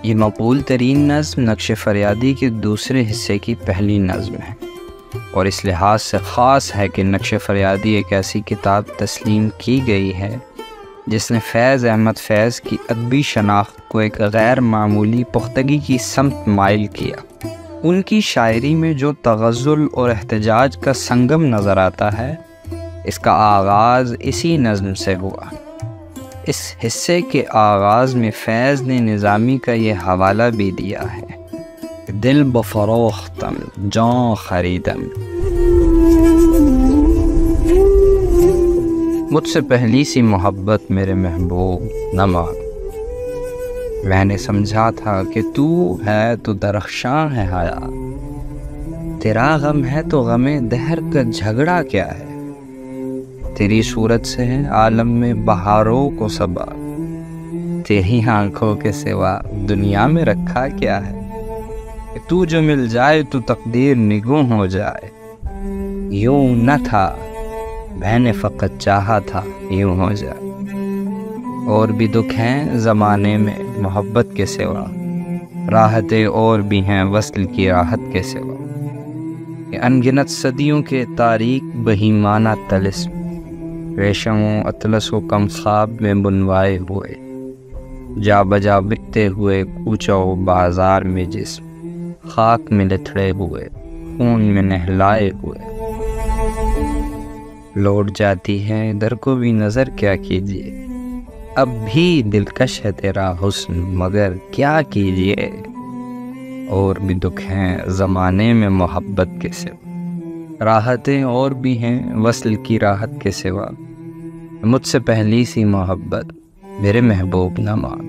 یہ مقبول ترین نظم نقش فریادی کے دوسرے حصے کی پہلی نظم ہے، اور اس لحاظ سے خاص ہے کہ نقش فریادی ایک ایسی کتاب تسلیم کی گئی ہے جس نے فیض احمد فیض کی ادبی شناخت کو ایک غیر معمولی پختگی کی سمت مائل کیا۔ ان کی شاعری میں جو تغزل اور احتجاج کا سنگم نظر آتا ہے، اس کا آغاز اسی نظم سے ہوا۔ اس حصے کے آغاز میں فیض نے نظامی کا یہ حوالہ بھی دیا ہے: دل بفروختم جان خریدم، مجھ سے پہلی سی محبت میرے محبوب نہ مان، میں نے سمجھا تھا کہ تو ہے تو درخشاں ہے حیات، تیرا غم ہے تو غم دہر کا جھگڑا کیا ہے، تیری صورت سے ہے عالم میں بہاروں کو سبا، تیری آنکھوں کے سوا دنیا میں رکھا کیا ہے، کہ تو جو مل جائے تو تقدیر نگوں ہو جائے، یوں نہ تھا میں نے فقط چاہا تھا یوں ہو جائے، اور بھی دکھ ہیں زمانے میں محبت کے سوا، راحتیں اور بھی ہیں وصل کی راحت کے سوا، کہ انگنت صدیوں کے تاریک بہیمانہ طلسم، ریشم و اطلس و کم خواب میں بنوائے ہوئے، جا بجا بکتے ہوئے کوچہ و بازار میں جسم، خاک میں لتھڑے ہوئے خون میں نہلائے ہوئے، لوٹ جاتی ہے در کو بھی نظر کیا کیجیے، اب بھی دلکش ہے تیرا حسن مگر کیا کیجیے، اور بھی دکھ ہیں زمانے میں محبت کے سوا، راحتیں اور بھی ہیں وصل کی راحت کے سوا، مجھ سے پہلی سی محبت میرے محبوب نہ مان۔